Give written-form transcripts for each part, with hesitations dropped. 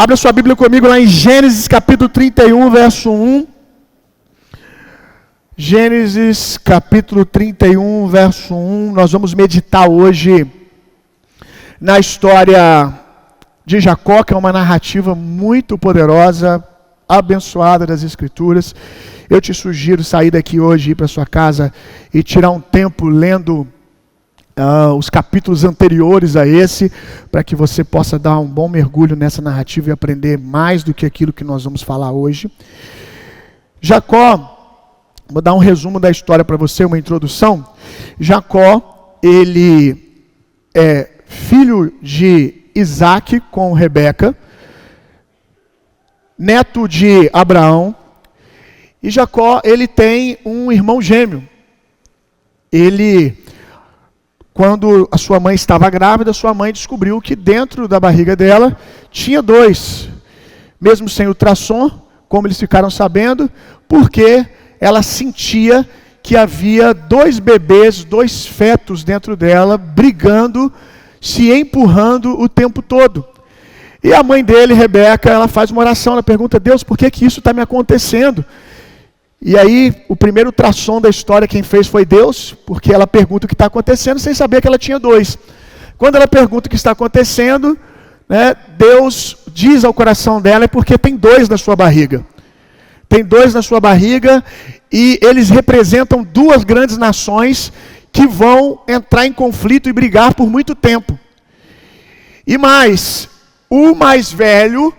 Abra sua Bíblia comigo lá em Gênesis capítulo 31, verso 1. Gênesis capítulo 31, verso 1. Nós vamos meditar hoje na história de Jacó, que é uma narrativa muito poderosa, abençoada das Escrituras. Eu te sugiro sair daqui hoje, ir para sua casa e tirar um tempo lendo os capítulos anteriores a esse, para que você possa dar um bom mergulho nessa narrativa e aprender mais do que aquilo que nós vamos falar hoje. Jacó, vou dar um resumo da história para você, uma introdução. Jacó, ele é filho de Isaac com Rebeca, neto de Abraão, e Jacó, ele tem um irmão gêmeo. Quando a sua mãe estava grávida, sua mãe descobriu que dentro da barriga dela tinha dois. Mesmo sem ultrassom, como eles ficaram sabendo, porque ela sentia que havia dois bebês, dois fetos dentro dela, brigando, se empurrando o tempo todo. E a mãe dele, Rebeca, ela faz uma oração, ela pergunta: Deus, por que isso está me acontecendo? E aí, o primeiro ultrassom da história, quem fez foi Deus, porque ela pergunta o que está acontecendo, sem saber que ela tinha dois. Quando ela pergunta o que está acontecendo, Deus diz ao coração dela: é porque tem dois na sua barriga. Tem dois na sua barriga, e eles representam duas grandes nações que vão entrar em conflito e brigar por muito tempo. E mais, o mais velho,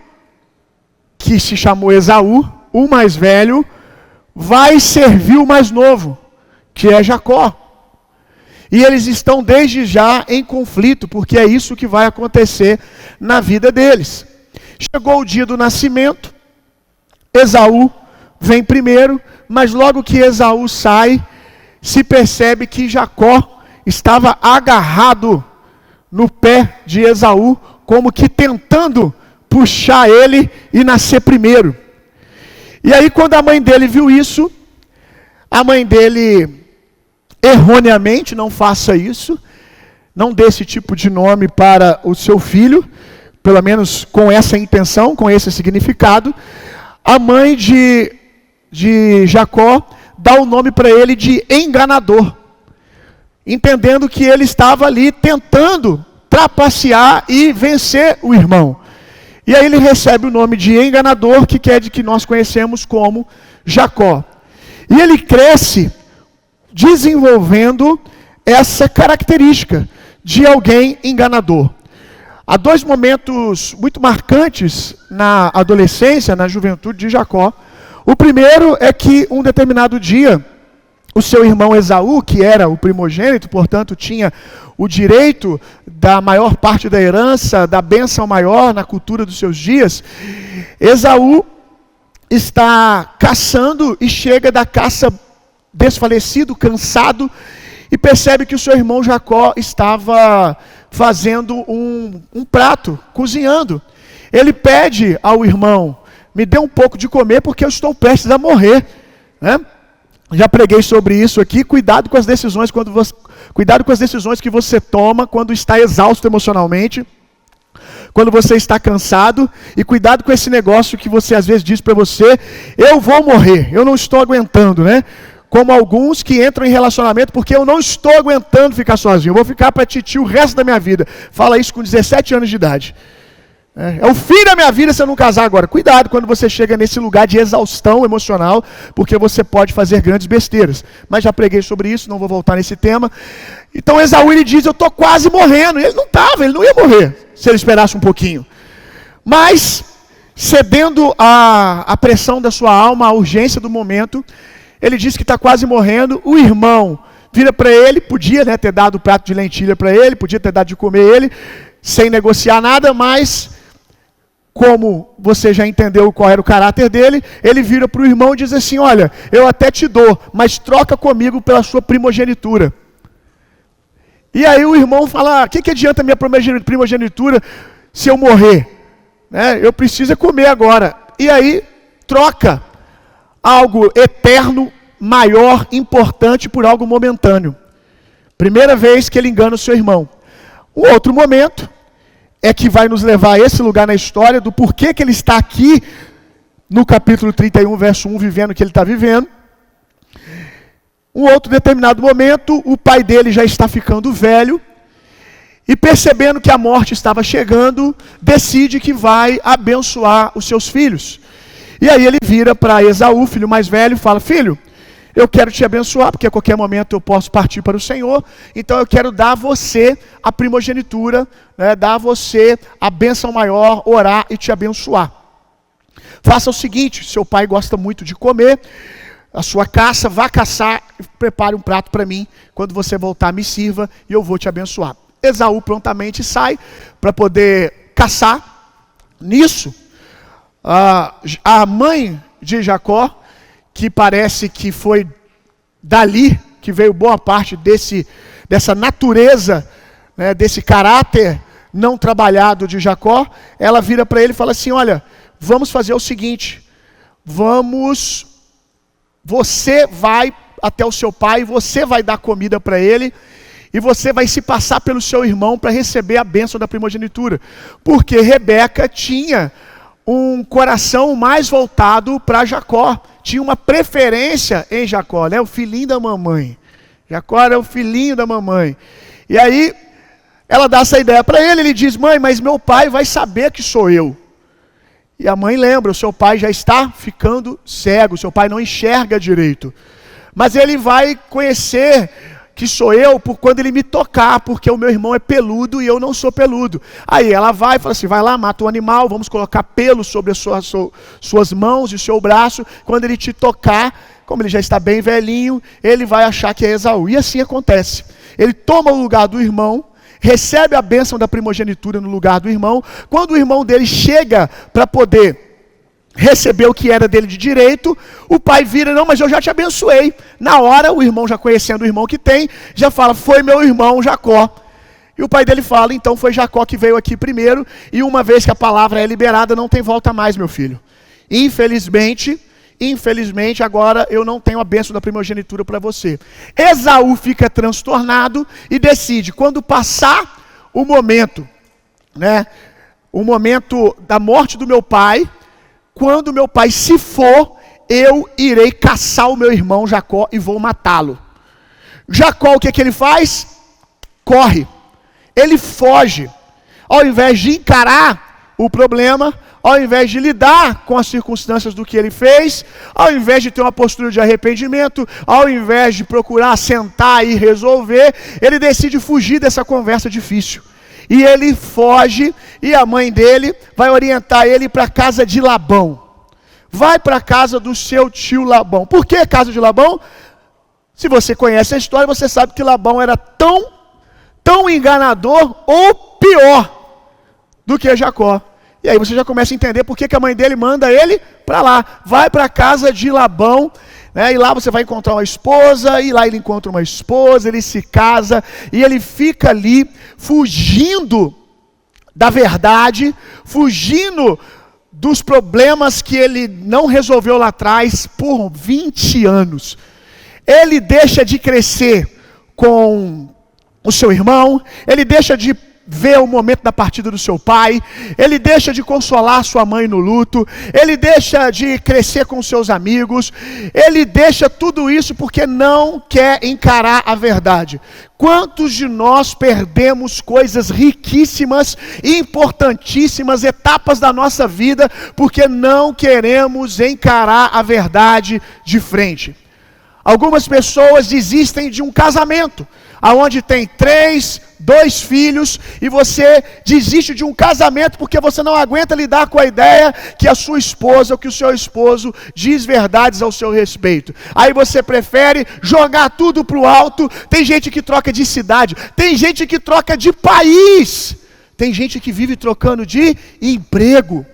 que se chamou Esaú, o mais velho, vai servir o mais novo, que é Jacó. E eles estão desde já em conflito, porque é isso que vai acontecer na vida deles. Chegou o dia do nascimento, Esaú vem primeiro, mas logo que Esaú sai, se percebe que Jacó estava agarrado no pé de Esaú, como que tentando puxar ele e nascer primeiro. E aí, quando a mãe dele viu isso, a mãe dele, erroneamente, não faça isso, não dê esse tipo de nome para o seu filho, pelo menos com essa intenção, com esse significado. A mãe de Jacó dá o nome para ele de enganador, entendendo que ele estava ali tentando trapacear e vencer o irmão. E aí ele recebe o nome de enganador, que quer de que nós conhecemos como Jacó. E ele cresce desenvolvendo essa característica de alguém enganador. Há dois momentos muito marcantes na adolescência, na juventude de Jacó. O primeiro é que um determinado dia, o seu irmão Esaú, que era o primogênito, portanto tinha o direito da maior parte da herança, da bênção maior na cultura dos seus dias, Esaú está caçando e chega da caça desfalecido, cansado, e percebe que o seu irmão Jacó estava fazendo um prato, cozinhando. Ele pede ao irmão: me dê um pouco de comer porque eu estou prestes a morrer, Já preguei sobre isso aqui. Cuidado com as decisões que você toma quando está exausto emocionalmente, quando você está cansado, e cuidado com esse negócio que você às vezes diz para você: eu vou morrer, eu não estou aguentando, Como alguns que entram em relacionamento porque eu não estou aguentando ficar sozinho, eu vou ficar para titio o resto da minha vida. Fala isso com 17 anos de idade. É o fim da minha vida se eu não casar agora. Cuidado quando você chega nesse lugar de exaustão emocional, porque você pode fazer grandes besteiras. Mas já preguei sobre isso, não vou voltar nesse tema. Então Esaú, ele diz: eu estou quase morrendo. E ele não ia morrer se ele esperasse um pouquinho. Mas, cedendo à pressão da sua alma, à urgência do momento, ele diz que está quase morrendo. O irmão vira para ele, podia ter dado o prato de lentilha para ele, podia ter dado de comer ele, sem negociar nada, mas como você já entendeu qual era o caráter dele, ele vira para o irmão e diz assim: olha, eu até te dou, mas troca comigo pela sua primogenitura. E aí o irmão fala: o que adianta a minha primogenitura se eu morrer? Eu preciso comer agora. E aí troca algo eterno, maior, importante, por algo momentâneo. Primeira vez que ele engana o seu irmão. Um outro momento, é que vai nos levar a esse lugar na história, do porquê que ele está aqui, no capítulo 31, verso 1, vivendo o que ele está vivendo. Um outro determinado momento, o pai dele já está ficando velho, e percebendo que a morte estava chegando, decide que vai abençoar os seus filhos. E aí ele vira para Esaú, filho mais velho, e fala: filho, eu quero te abençoar, porque a qualquer momento eu posso partir para o Senhor, então eu quero dar a você a primogenitura, né, dar a você a bênção maior, orar e te abençoar. Faça o seguinte: seu pai gosta muito de comer, a sua caça, vá caçar, prepare um prato para mim, quando você voltar me sirva e eu vou te abençoar. Esaú prontamente sai para poder caçar. Nisso, a mãe de Jacó, que parece que foi dali que veio boa parte dessa natureza, né, desse caráter não trabalhado de Jacó, ela vira para ele e fala assim: olha, vamos fazer o seguinte, você vai até o seu pai, você vai dar comida para ele, e você vai se passar pelo seu irmão para receber a bênção da primogenitura. Porque Rebeca tinha um coração mais voltado para Jacó, tinha uma preferência em Jacó, né? O filhinho da mamãe. Jacó era o filhinho da mamãe. E aí, ela dá essa ideia para ele, ele diz: mãe, mas meu pai vai saber que sou eu. E a mãe lembra: o seu pai já está ficando cego, o seu pai não enxerga direito. Mas ele vai conhecer que sou eu por quando ele me tocar, porque o meu irmão é peludo e eu não sou peludo. Aí ela vai e fala assim: vai lá, mata o animal, vamos colocar pelo sobre as suas mãos e o seu braço. Quando ele te tocar, como ele já está bem velhinho, ele vai achar que é Esaú. E assim acontece. Ele toma o lugar do irmão, recebe a bênção da primogenitura no lugar do irmão. Quando o irmão dele chega para poder receber o que era dele de direito, o pai vira: não, mas eu já te abençoei. Na hora, o irmão, já conhecendo o irmão que tem, já fala: foi meu irmão Jacó. E o pai dele fala: então foi Jacó que veio aqui primeiro, e uma vez que a palavra é liberada, não tem volta mais, meu filho. Infelizmente, agora eu não tenho a bênção da primogenitura para você. Esaú fica transtornado e decide, quando passar o momento, né, o momento da morte do meu pai, quando meu pai se for, eu irei caçar o meu irmão Jacó e vou matá-lo. Jacó, o que ele faz? Corre. Ele foge. Ao invés de encarar o problema, ao invés de lidar com as circunstâncias do que ele fez, ao invés de ter uma postura de arrependimento, ao invés de procurar sentar e resolver, ele decide fugir dessa conversa difícil. E ele foge, e a mãe dele vai orientar ele para a casa de Labão. Vai para a casa do seu tio Labão. Por que casa de Labão? Se você conhece a história, você sabe que Labão era tão enganador ou pior do que Jacó. E aí você já começa a entender por que a mãe dele manda ele para lá. Vai para a casa de Labão, né, e lá você vai encontrar uma esposa, e lá ele encontra uma esposa, ele se casa, e ele fica ali fugindo da verdade, fugindo dos problemas que ele não resolveu lá atrás por 20 anos. Ele deixa de crescer com o seu irmão, ele deixa de ver o momento da partida do seu pai, ele deixa de consolar sua mãe no luto, ele deixa de crescer com seus amigos, ele deixa tudo isso porque não quer encarar a verdade. Quantos de nós perdemos coisas riquíssimas, importantíssimas, etapas da nossa vida, porque não queremos encarar a verdade de frente? Algumas pessoas desistem de um casamento, aonde tem 2 filhos, e você desiste de um casamento porque você não aguenta lidar com a ideia que a sua esposa ou que o seu esposo diz verdades ao seu respeito. Aí você prefere jogar tudo para o alto. Tem gente que troca de cidade, tem gente que troca de país, tem gente que vive trocando de emprego.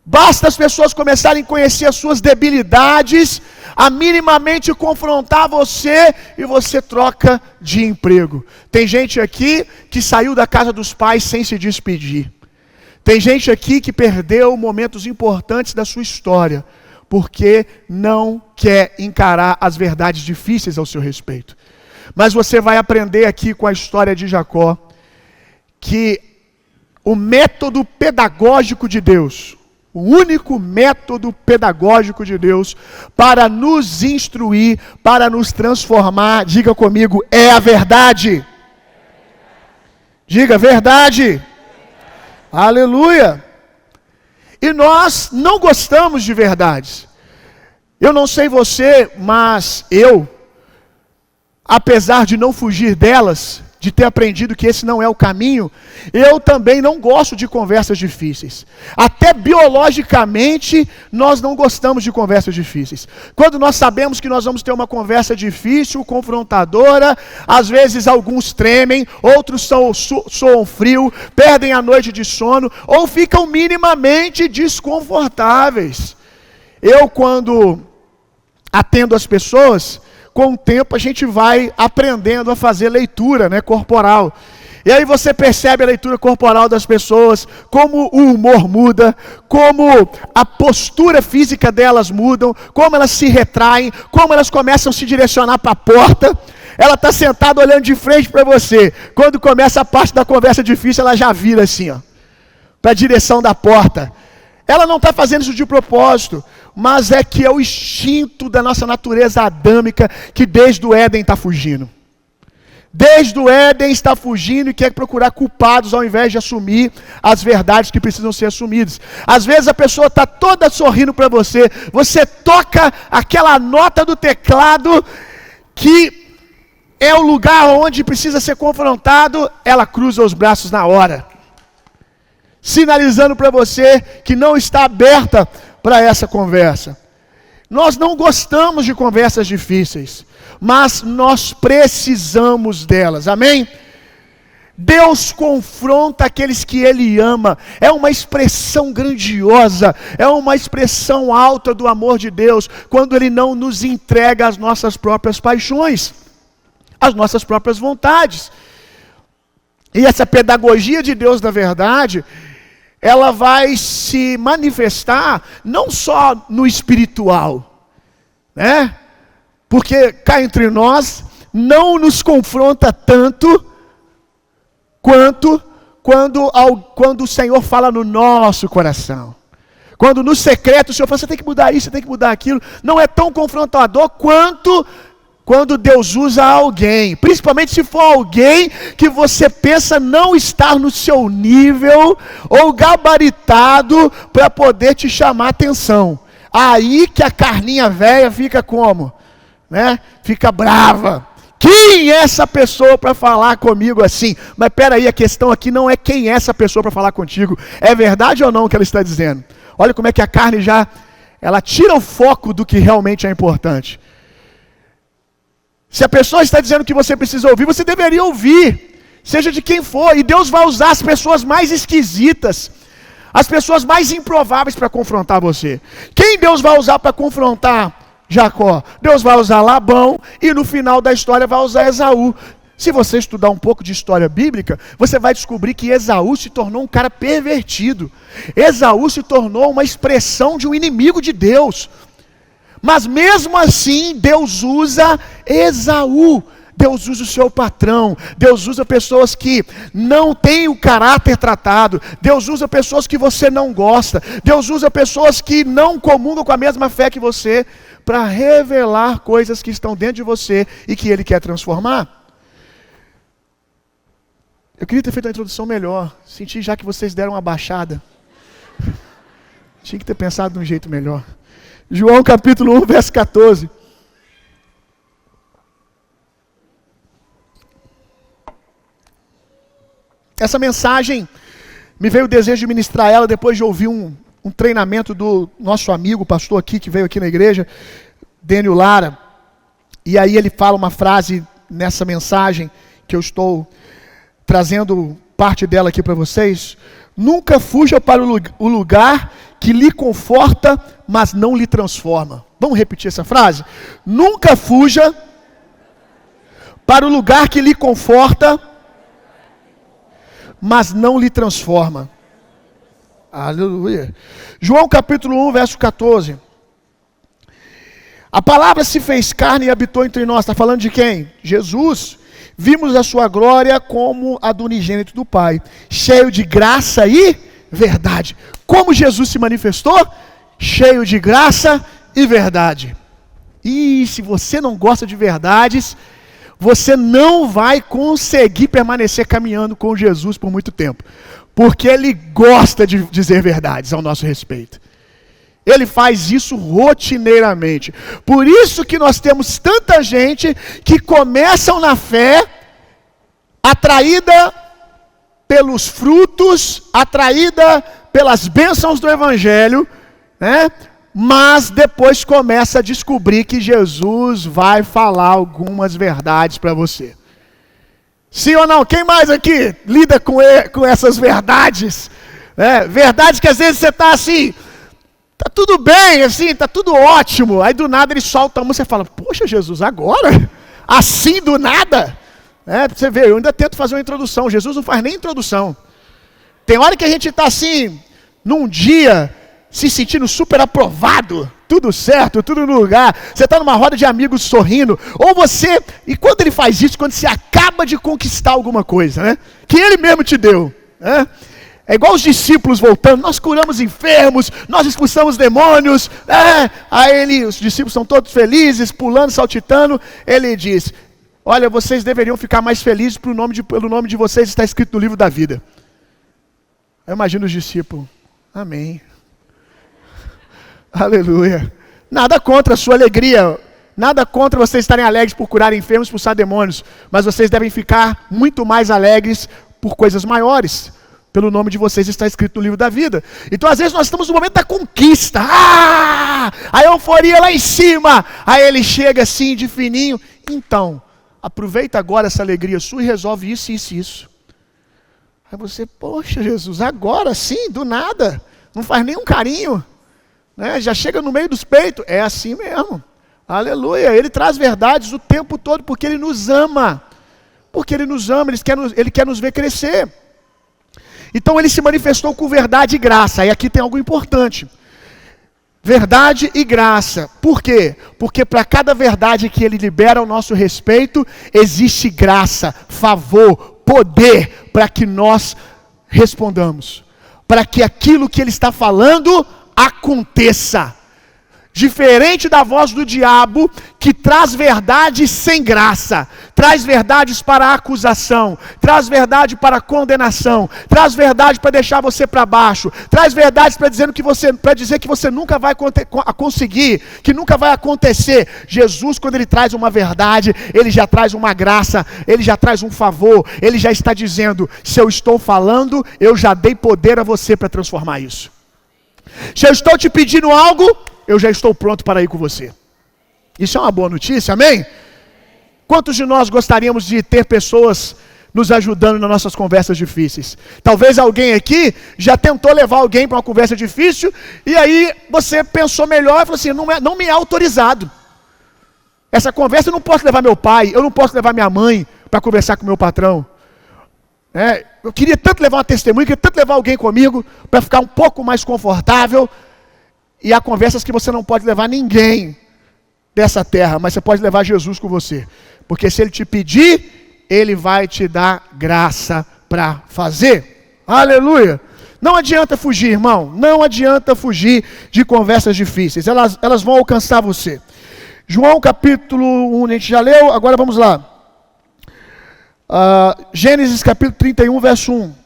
Basta as pessoas começarem a conhecer as suas debilidades, a minimamente confrontar você, e você troca de emprego. Tem gente aqui que saiu da casa dos pais sem se despedir. Tem gente aqui que perdeu momentos importantes da sua história, porque não quer encarar as verdades difíceis ao seu respeito. Mas você vai aprender aqui com a história de Jacó, que o método pedagógico de Deus, o único método pedagógico de Deus para nos instruir, para nos transformar, diga comigo, é a verdade. Diga verdade. Aleluia. E nós não gostamos de verdades. Eu não sei você, mas eu, apesar de não fugir delas, de ter aprendido que esse não é o caminho, eu também não gosto de conversas difíceis. Até biologicamente, nós não gostamos de conversas difíceis. Quando nós sabemos que nós vamos ter uma conversa difícil, confrontadora, às vezes alguns tremem, outros soam frio, perdem a noite de sono, ou ficam minimamente desconfortáveis. Eu, quando atendo as pessoas, com o tempo a gente vai aprendendo a fazer leitura, corporal. E aí você percebe a leitura corporal das pessoas, como o humor muda, como a postura física delas mudam, como elas se retraem, como elas começam a se direcionar para a porta. Ela está sentada olhando de frente para você. Quando começa a parte da conversa difícil, ela já vira assim, para a direção da porta. Ela não está fazendo isso de propósito, mas é que é o instinto da nossa natureza adâmica que desde o Éden está fugindo. Desde o Éden está fugindo e quer procurar culpados ao invés de assumir as verdades que precisam ser assumidas. Às vezes a pessoa está toda sorrindo para você, você toca aquela nota do teclado que é o lugar onde precisa ser confrontado, ela cruza os braços na hora, sinalizando para você que não está aberta para essa conversa. Nós não gostamos de conversas difíceis, mas nós precisamos delas, amém? Deus confronta aqueles que Ele ama, é uma expressão grandiosa, é uma expressão alta do amor de Deus, quando Ele não nos entrega as nossas próprias paixões, as nossas próprias vontades. E essa pedagogia de Deus da verdade, ela vai se manifestar não só no espiritual, porque cá entre nós não nos confronta tanto quanto quando o Senhor fala no nosso coração. Quando no secreto o Senhor fala, você tem que mudar isso, você tem que mudar aquilo. Não é tão confrontador quanto quando Deus usa alguém, principalmente se for alguém que você pensa não estar no seu nível ou gabaritado para poder te chamar a atenção. Aí que a carninha velha fica como? Fica brava. Quem é essa pessoa para falar comigo assim? Mas peraí, a questão aqui não é quem é essa pessoa para falar contigo. É verdade ou não o que ela está dizendo? Olha como é que a carne ela tira o foco do que realmente é importante. Se a pessoa está dizendo que você precisa ouvir, você deveria ouvir, seja de quem for. E Deus vai usar as pessoas mais esquisitas, as pessoas mais improváveis para confrontar você. Quem Deus vai usar para confrontar Jacó? Deus vai usar Labão e no final da história vai usar Esaú. Se você estudar um pouco de história bíblica, você vai descobrir que Esaú se tornou um cara pervertido. Esaú se tornou uma expressão de um inimigo de Deus. Mas mesmo assim, Deus usa Esaú, Deus usa o seu patrão, Deus usa pessoas que não têm o caráter tratado, Deus usa pessoas que você não gosta, Deus usa pessoas que não comungam com a mesma fé que você, para revelar coisas que estão dentro de você e que Ele quer transformar. Eu queria ter feito uma introdução melhor, senti já que vocês deram uma baixada, tinha que ter pensado de um jeito melhor. João capítulo 1, verso 14. Essa mensagem, me veio o desejo de ministrar ela depois de ouvir um treinamento do nosso amigo, pastor aqui, que veio aqui na igreja, Dênio Lara. E aí ele fala uma frase nessa mensagem, que eu estou trazendo parte dela aqui para vocês. Nunca fuja para o lugar que lhe conforta, mas não lhe transforma. Vamos repetir essa frase? Nunca fuja para o lugar que lhe conforta, mas não lhe transforma. Aleluia. João capítulo 1, verso 14. A palavra se fez carne e habitou entre nós. Está falando de quem? Jesus. vimos a sua glória como a do unigênito do Pai, cheio de graça e verdade. Como Jesus se manifestou? Cheio de graça e verdade. E se você não gosta de verdades, você não vai conseguir permanecer caminhando com Jesus por muito tempo. Porque Ele gosta de dizer verdades ao nosso respeito. Ele faz isso rotineiramente. Por isso que nós temos tanta gente que começam na fé, atraída pelos frutos, atraída pelas bênçãos do Evangelho, né? Mas depois começa a descobrir que Jesus vai falar algumas verdades para você. Sim ou não? Quem mais aqui lida com essas verdades? Verdades que às vezes você está assim, tá tudo bem, assim, tá tudo ótimo. Aí do nada ele solta uma e você fala, poxa Jesus, agora? Assim do nada? Você vê, eu ainda tento fazer uma introdução, Jesus não faz nem introdução. Tem hora que a gente está assim, num dia, se sentindo super aprovado, tudo certo, tudo no lugar, você está numa roda de amigos sorrindo, ou você, e quando ele faz isso, quando você acaba de conquistar alguma coisa, né, que ele mesmo te deu, né, é igual os discípulos voltando, nós curamos enfermos, nós expulsamos demônios, aí os discípulos são todos felizes, pulando, saltitando, ele diz, olha, vocês deveriam ficar mais felizes pelo nome de vocês está escrito no livro da vida. Eu imagino os discípulos, amém. Aleluia. Nada contra a sua alegria, nada contra vocês estarem alegres por curar enfermos, expulsar demônios, mas vocês devem ficar muito mais alegres por coisas maiores. Pelo nome de vocês está escrito no livro da vida. Então às vezes nós estamos no momento da conquista, a euforia lá em cima, aí ele chega assim de fininho, então, aproveita agora essa alegria sua e resolve isso, isso e isso. Aí você, poxa Jesus, agora sim, do nada, não faz nenhum carinho. Já chega no meio dos peitos, é assim mesmo, aleluia, ele traz verdades o tempo todo, porque ele nos ama, ele quer nos ver crescer, então ele se manifestou com verdade e graça, e aqui tem algo importante, verdade e graça, por quê? Porque para cada verdade que ele libera ao nosso respeito, existe graça, favor, poder, para que nós respondamos, para que aquilo que ele está falando aconteça. Diferente da voz do diabo, que traz verdades sem graça, traz verdades para a acusação, traz verdade para a condenação, traz verdade para deixar você para baixo, traz verdades para dizer que você nunca vai conseguir, que nunca vai acontecer. Jesus, quando ele traz uma verdade, ele já traz uma graça, ele já traz um favor, ele já está dizendo, se eu estou falando, eu já dei poder a você para transformar isso. Se eu estou te pedindo algo, eu já estou pronto para ir com você. Isso é uma boa notícia, amém? Quantos de nós gostaríamos de ter pessoas nos ajudando nas nossas conversas difíceis? Talvez alguém aqui já tentou levar alguém para uma conversa difícil, e aí você pensou melhor e falou assim, não me é autorizado. Essa conversa eu não posso levar meu pai, eu não posso levar minha mãe para conversar com meu patrão. Eu queria tanto levar uma testemunha, queria tanto levar alguém comigo para ficar um pouco mais confortável. E há conversas que você não pode levar ninguém dessa terra, mas você pode levar Jesus com você. Porque se ele te pedir, ele vai te dar graça para fazer. Aleluia! Não adianta fugir, irmão. Não adianta fugir de conversas difíceis. Elas vão alcançar você. João capítulo 1, a gente já leu, agora vamos lá. Gênesis capítulo 31, verso 1.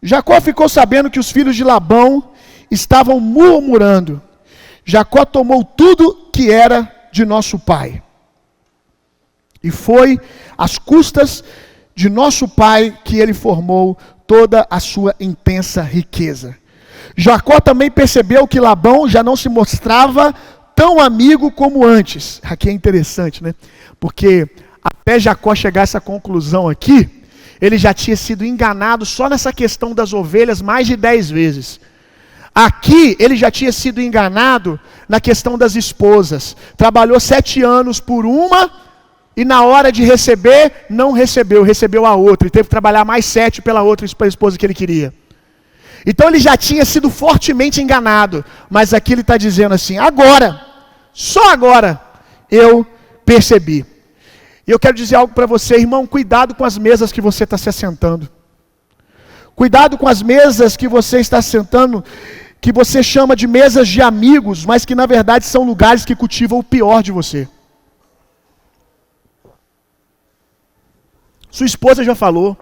Jacó ficou sabendo que os filhos de Labão estavam murmurando. Jacó tomou tudo que era de nosso pai. E foi às custas de nosso pai que ele formou toda a sua intensa riqueza. Jacó também percebeu que Labão já não se mostrava tão amigo como antes. Aqui é interessante, né? Porque até Jacó chegar a essa conclusão aqui, ele já tinha sido enganado só nessa questão das ovelhas mais de 10 vezes. Aqui ele já tinha sido enganado na questão das esposas. Trabalhou 7 anos por uma e na hora de receber, não recebeu, recebeu a outra. E teve que trabalhar mais 7 pela outra esposa que ele queria. Então ele já tinha sido fortemente enganado. Mas aqui ele está dizendo assim, agora, só agora eu percebi. E eu quero dizer algo para você, irmão, cuidado com as mesas que você está se assentando. Cuidado com as mesas que você está sentando, que você chama de mesas de amigos, mas que na verdade são lugares que cultivam o pior de você. Sua esposa já falou,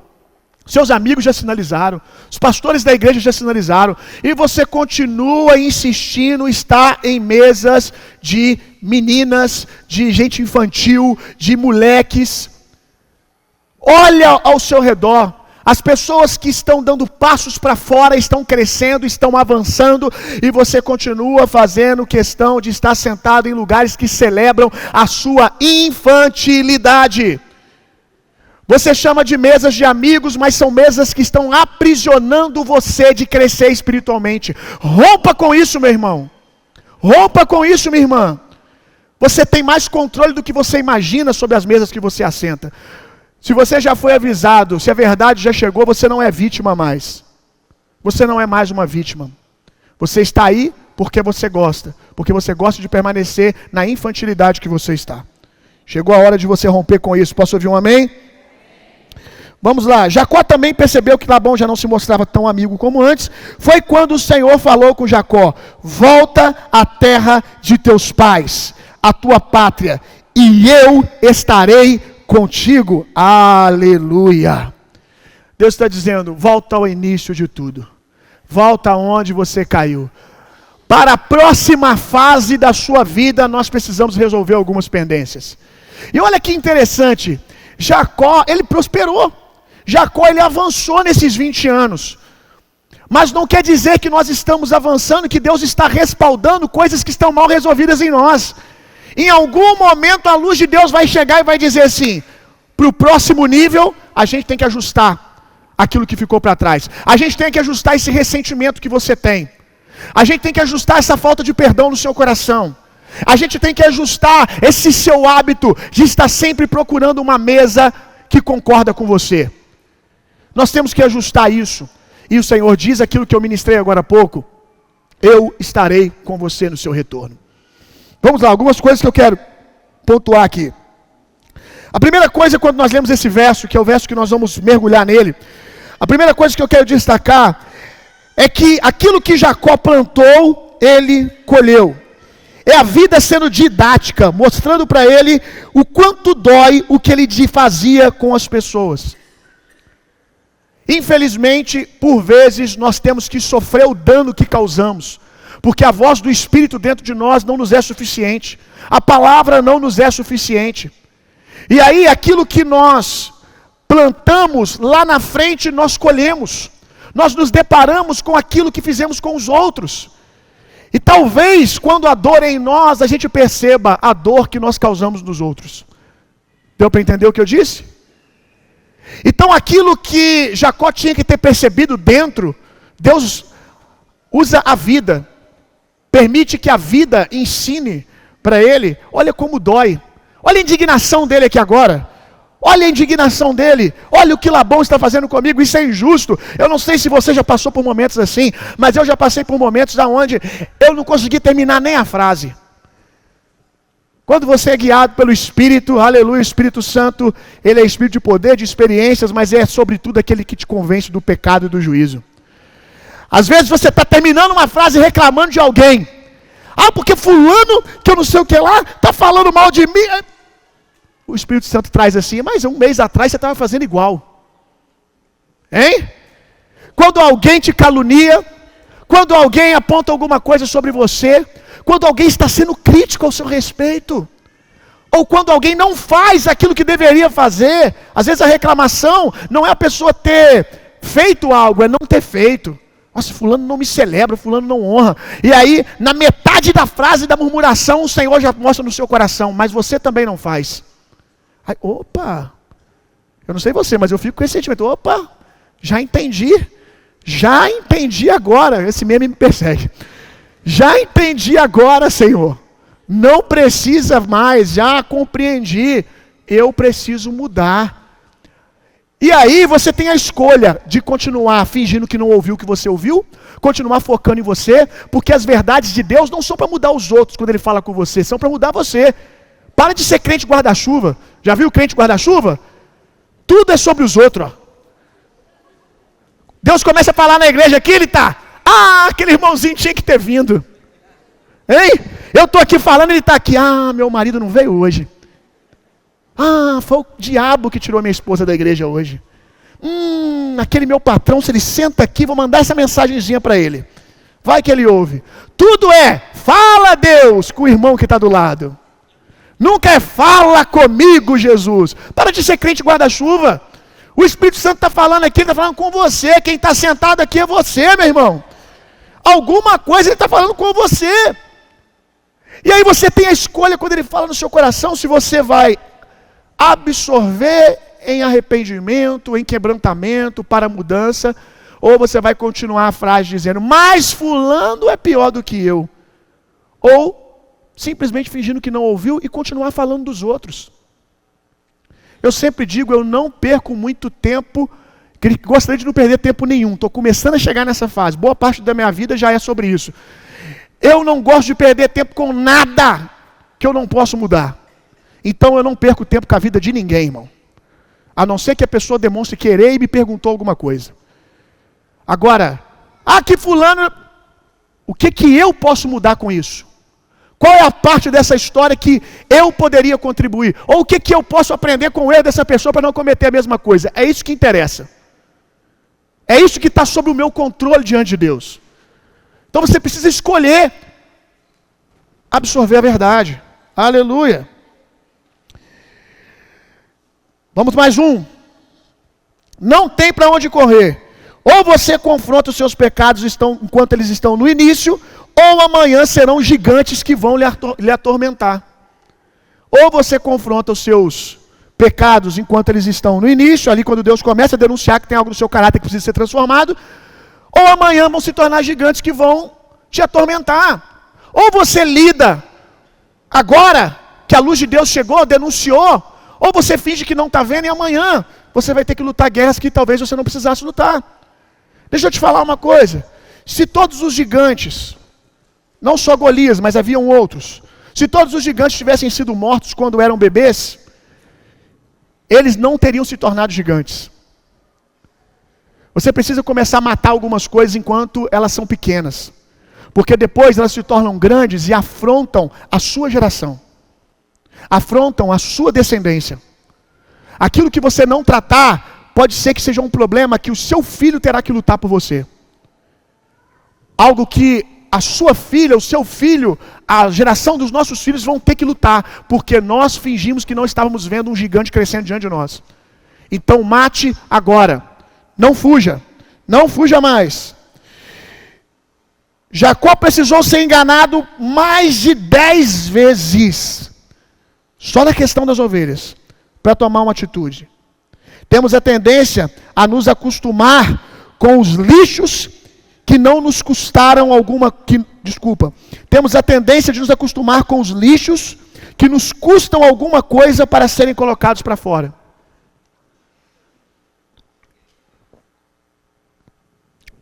seus amigos já sinalizaram, os pastores da igreja já sinalizaram, e você continua insistindo, está em mesas de meninas, de gente infantil, de moleques. Olha ao seu redor, as pessoas que estão dando passos para fora estão crescendo, estão avançando, e você continua fazendo questão de estar sentado em lugares que celebram a sua infantilidade. Você chama de mesas de amigos, mas são mesas que estão aprisionando você de crescer espiritualmente. Rompa com isso, meu irmão. Rompa com isso, minha irmã. Você tem mais controle do que você imagina sobre as mesas que você assenta. Se você já foi avisado, se a verdade já chegou, você não é vítima mais. Você não é mais uma vítima. Você está aí porque você gosta de permanecer na infantilidade que você está. Chegou a hora de você romper com isso. Posso ouvir um amém? Vamos lá, Jacó também percebeu que Labão já não se mostrava tão amigo como antes. Foi quando o Senhor falou com Jacó: volta à terra de teus pais, à tua pátria, e eu estarei contigo. Aleluia. Deus está dizendo, volta ao início de tudo. Volta aonde você caiu. Para a próxima fase da sua vida, nós precisamos resolver algumas pendências. E olha que interessante, Jacó, ele prosperou. Jacó, ele avançou nesses 20 anos. Mas não quer dizer que nós estamos avançando, que Deus está respaldando coisas que estão mal resolvidas em nós. Em algum momento a luz de Deus vai chegar e vai dizer assim, para o próximo nível, a gente tem que ajustar aquilo que ficou para trás. A gente tem que ajustar esse ressentimento que você tem. A gente tem que ajustar essa falta de perdão no seu coração. A gente tem que ajustar esse seu hábito de estar sempre procurando uma mesa que concorda com você. Nós temos que ajustar isso. E o Senhor diz aquilo que eu ministrei agora há pouco: eu estarei com você no seu retorno. Vamos lá, algumas coisas que eu quero pontuar aqui. A primeira coisa, quando nós lemos esse verso, que é o verso que nós vamos mergulhar nele, a primeira coisa que eu quero destacar é que aquilo que Jacó plantou, ele colheu. É a vida sendo didática, mostrando para ele o quanto dói o que ele fazia com as pessoas. Infelizmente, por vezes, nós temos que sofrer o dano que causamos, porque a voz do Espírito dentro de nós não nos é suficiente, a palavra não nos é suficiente. E aí, aquilo que nós plantamos, lá na frente nós colhemos. Nós nos deparamos com aquilo que fizemos com os outros. E talvez, quando a dor é em nós, a gente perceba a dor que nós causamos nos outros. Deu para entender o que eu disse? Então aquilo que Jacó tinha que ter percebido dentro, Deus usa a vida, permite que a vida ensine para ele. Olha como dói, olha a indignação dele aqui agora, olha a indignação dele, olha o que Labão está fazendo comigo, isso é injusto. Eu não sei se você já passou por momentos assim, mas eu já passei por momentos onde eu não consegui terminar nem a frase. Quando você é guiado pelo Espírito, aleluia, o Espírito Santo, ele é Espírito de poder, de experiências, mas é sobretudo aquele que te convence do pecado e do juízo. Às vezes você está terminando uma frase reclamando de alguém. Ah, porque fulano, que eu não sei o que lá, está falando mal de mim. O Espírito Santo traz assim, mas um mês atrás você estava fazendo igual. Hein? Quando alguém te calunia, quando alguém aponta alguma coisa sobre você, quando alguém está sendo crítico ao seu respeito, ou quando alguém não faz aquilo que deveria fazer, às vezes a reclamação não é a pessoa ter feito algo, é não ter feito. Nossa, fulano não me celebra, fulano não honra. E aí, na metade da frase da murmuração, o Senhor já mostra no seu coração, mas você também não faz. Aí, opa, eu não sei você, mas eu fico com esse sentimento, opa, já entendi agora, esse meme me persegue. Já entendi agora, Senhor, não precisa mais, já compreendi, eu preciso mudar. E aí você tem a escolha de continuar fingindo que não ouviu o que você ouviu, continuar focando em você, porque as verdades de Deus não são para mudar os outros quando Ele fala com você, são para mudar você. Para de ser crente guarda-chuva. Já viu crente guarda-chuva? Tudo é sobre os outros. Ó. Deus começa a falar na igreja aqui, ele tá. Aquele irmãozinho tinha que ter vindo. Hein? Eu estou aqui falando, ele está aqui. Meu marido não veio hoje. Foi o diabo que tirou minha esposa da igreja hoje. Aquele meu patrão, se ele senta aqui, vou mandar essa mensagenzinha para ele. Vai que ele ouve. Tudo fala Deus com o irmão que está do lado. Nunca fala comigo, Jesus. Para de ser crente guarda-chuva. O Espírito Santo está falando aqui, ele está falando com você. Quem está sentado aqui é você, meu irmão. Alguma coisa ele está falando com você. E aí você tem a escolha quando ele fala no seu coração, se você vai absorver em arrependimento, em quebrantamento, para mudança, ou você vai continuar a frase dizendo, mas fulano é pior do que eu. Ou simplesmente fingindo que não ouviu e continuar falando dos outros. Eu sempre digo, eu não perco muito tempo, gostaria de não perder tempo nenhum, estou começando a chegar nessa fase, boa parte da minha vida já é sobre isso. Eu não gosto de perder tempo com nada que eu não posso mudar. Então eu não perco tempo com a vida de ninguém, irmão. A não ser que a pessoa demonstre querer e me perguntou alguma coisa. Agora, que fulano, o que eu posso mudar com isso? Qual é a parte dessa história que eu poderia contribuir? Ou o que eu posso aprender com o erro dessa pessoa para não cometer a mesma coisa? É isso que interessa. É isso que está sob o meu controle diante de Deus. Então você precisa escolher absorver a verdade. Aleluia. Vamos mais um. Não tem para onde correr. Ou você confronta os seus pecados enquanto eles estão no início, ou amanhã serão gigantes que vão lhe atormentar. Ou você confronta os seus pecados enquanto eles estão no início, ali quando Deus começa a denunciar que tem algo no seu caráter que precisa ser transformado, ou amanhã vão se tornar gigantes que vão te atormentar. Ou você lida agora que a luz de Deus chegou, denunciou, ou você finge que não está vendo e amanhã você vai ter que lutar guerras que talvez você não precisasse lutar. Deixa eu te falar uma coisa. Se todos os gigantes, não só Golias, mas haviam outros, se todos os gigantes tivessem sido mortos quando eram bebês, eles não teriam se tornado gigantes. Você precisa começar a matar algumas coisas enquanto elas são pequenas. Porque depois elas se tornam grandes e afrontam a sua geração. Afrontam a sua descendência. Aquilo que você não tratar, pode ser que seja um problema que o seu filho terá que lutar por você. Algo que a sua filha, o seu filho, a geração dos nossos filhos vão ter que lutar, porque nós fingimos que não estávamos vendo um gigante crescendo diante de nós. Então mate agora. Não fuja. Não fuja mais. Jacó precisou ser enganado mais de 10 vezes. Só na questão das ovelhas. Para tomar uma atitude. Temos a tendência a nos acostumar com os lixos que não nos custaram Temos a tendência de nos acostumar com os lixos que nos custam alguma coisa para serem colocados para fora.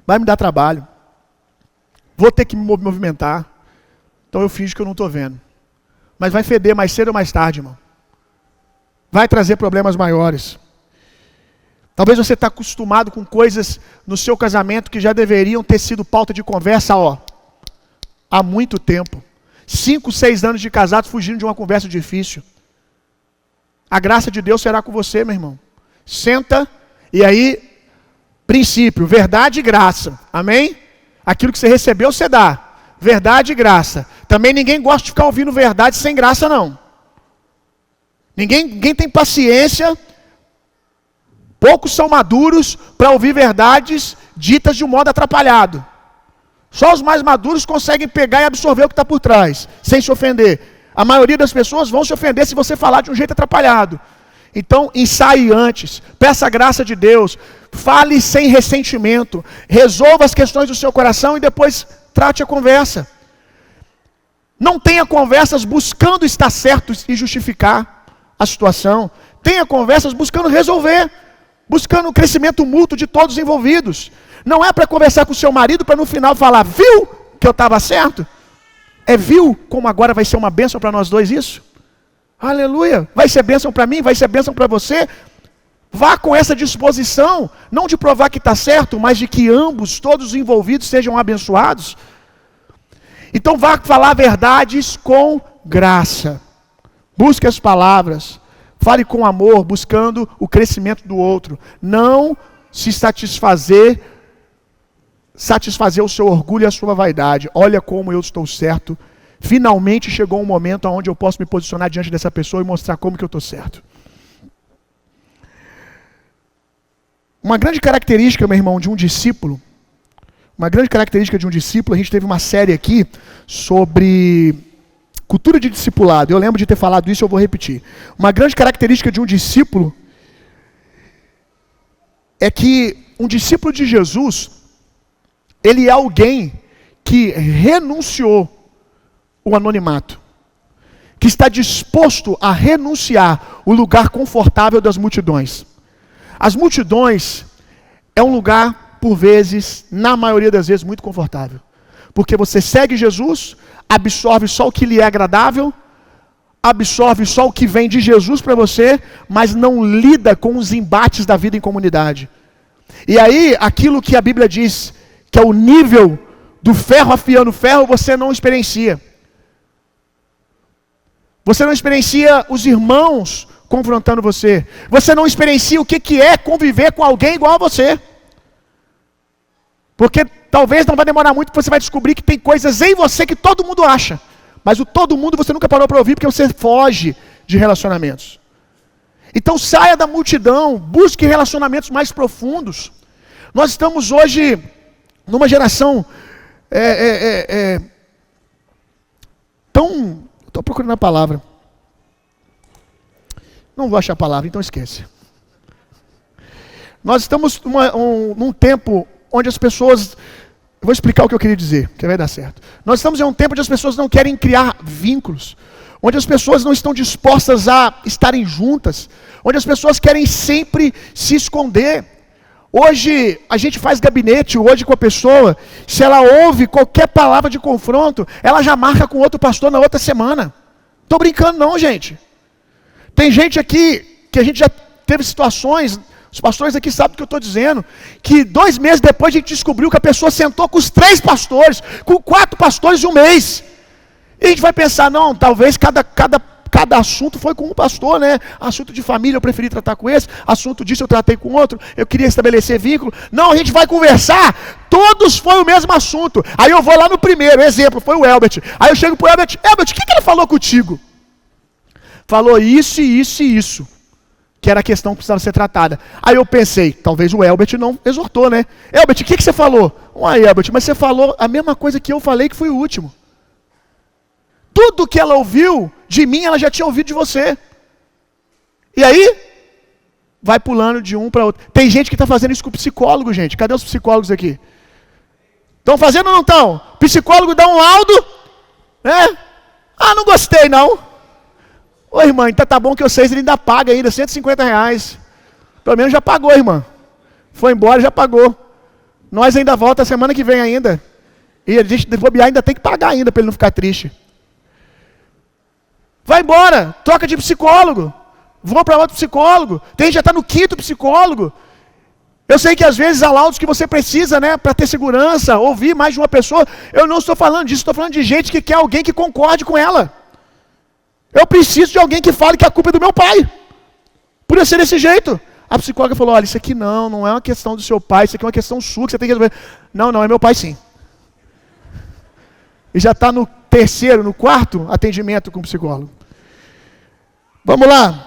Vai me dar trabalho. Vou ter que me movimentar. Então eu finjo que eu não estou vendo. Mas vai feder mais cedo ou mais tarde, irmão. Vai trazer problemas maiores. Talvez você está acostumado com coisas no seu casamento que já deveriam ter sido pauta de conversa, há muito tempo. 5, 6 anos de casados fugindo de uma conversa difícil. A graça de Deus será com você, meu irmão. Senta e aí, princípio, verdade e graça. Amém? Aquilo que você recebeu, você dá. Verdade e graça. Também ninguém gosta de ficar ouvindo verdade sem graça, não. Ninguém tem paciência. Poucos são maduros para ouvir verdades ditas de um modo atrapalhado. Só os mais maduros conseguem pegar e absorver o que está por trás, sem se ofender. A maioria das pessoas vão se ofender se você falar de um jeito atrapalhado. Então, ensaie antes, peça a graça de Deus, fale sem ressentimento, resolva as questões do seu coração e depois trate a conversa. Não tenha conversas buscando estar certo e justificar a situação. Tenha conversas buscando resolver. buscando o crescimento mútuo de todos os envolvidos. Não é para conversar com o seu marido para no final falar, viu que eu estava certo? Viu como agora vai ser uma bênção para nós dois isso? Aleluia! Vai ser bênção para mim, vai ser bênção para você. Vá com essa disposição, não de provar que está certo, mas de que ambos, todos os envolvidos, sejam abençoados. Então vá falar verdades com graça. Busque as palavras. Fale com amor, buscando o crescimento do outro. Não se satisfazer o seu orgulho e a sua vaidade. Olha como eu estou certo. Finalmente chegou um momento onde eu posso me posicionar diante dessa pessoa e mostrar como que eu estou certo. Uma grande característica, meu irmão, de um discípulo, a gente teve uma série aqui sobre cultura de discipulado. Eu lembro de ter falado isso, eu vou repetir. Uma grande característica de um discípulo é que um discípulo de Jesus, ele é alguém que renunciou o anonimato, que está disposto a renunciar o lugar confortável das multidões. As multidões é um lugar, por vezes, na maioria das vezes, muito confortável. Porque você segue Jesus, absorve só o que lhe é agradável, absorve só o que vem de Jesus para você, mas não lida com os embates da vida em comunidade. E aí, aquilo que a Bíblia diz, que é o nível do ferro afiando ferro, você não experiencia. Você não experiencia os irmãos confrontando você. Você não experiencia o que é conviver com alguém igual a você. Porque talvez não vai demorar muito, porque você vai descobrir que tem coisas em você que todo mundo acha. Mas o todo mundo você nunca parou para ouvir, porque você foge de relacionamentos. Então saia da multidão, busque relacionamentos mais profundos. Nós estamos hoje numa geração tão... Estou procurando a palavra. Não vou achar a palavra, então esquece. Nós estamos num tempo onde as pessoas... Eu vou explicar o que eu queria dizer, que vai dar certo. Nós estamos em um tempo onde as pessoas não querem criar vínculos, onde as pessoas não estão dispostas a estarem juntas, onde as pessoas querem sempre se esconder. Hoje a gente faz gabinete hoje com a pessoa, se ela ouve qualquer palavra de confronto, ela já marca com outro pastor na outra semana. Estou brincando não, gente. Tem gente aqui, que a gente já teve situações, os pastores aqui sabem o que eu estou dizendo, que 2 meses depois a gente descobriu que a pessoa sentou com os 3 pastores, com 4 pastores em um mês. E a gente vai pensar, não, talvez cada assunto foi com um pastor, né? Assunto de família eu preferi tratar com esse, assunto disso eu tratei com outro, eu queria estabelecer vínculo. Não, a gente vai conversar, todos foi o mesmo assunto. Aí eu vou lá no primeiro, exemplo, foi o Elbert. Aí eu chego pro Elbert, o que ele falou contigo? Falou isso e isso e isso, que era a questão que precisava ser tratada. Aí eu pensei, talvez o Elbert não exortou, né? Elbert, o que você falou? Uai, Elbert, mas você falou a mesma coisa que eu falei que foi o último. Tudo que ela ouviu de mim, ela já tinha ouvido de você. E aí, vai pulando de um para outro. Tem gente que está fazendo isso com psicólogo, gente. Cadê os psicólogos aqui? Estão fazendo ou não estão? Psicólogo dá um laudo, né? Ah, não gostei não. Ô irmã, então tá bom que vocês ele ainda paga ainda R$150. Pelo menos já pagou, irmã. Foi embora, já pagou. Nós ainda volta semana que vem ainda. E a gente, de bobear, ainda tem que pagar ainda para ele não ficar triste. Vai embora, troca de psicólogo. Vou para outro psicólogo. Tem gente que já está no 5º psicólogo. Eu sei que às vezes há laudos que você precisa, né, para ter segurança, ouvir mais de uma pessoa. Eu não estou falando disso, estou falando de gente que quer alguém que concorde com ela. Eu preciso de alguém que fale que a culpa é do meu pai. Por eu ser desse jeito. A psicóloga falou, olha, isso aqui não é uma questão do seu pai, isso aqui é uma questão sua que você tem que resolver. Não, é meu pai sim. E já está no 3º, no 4º atendimento com o psicólogo. Vamos lá.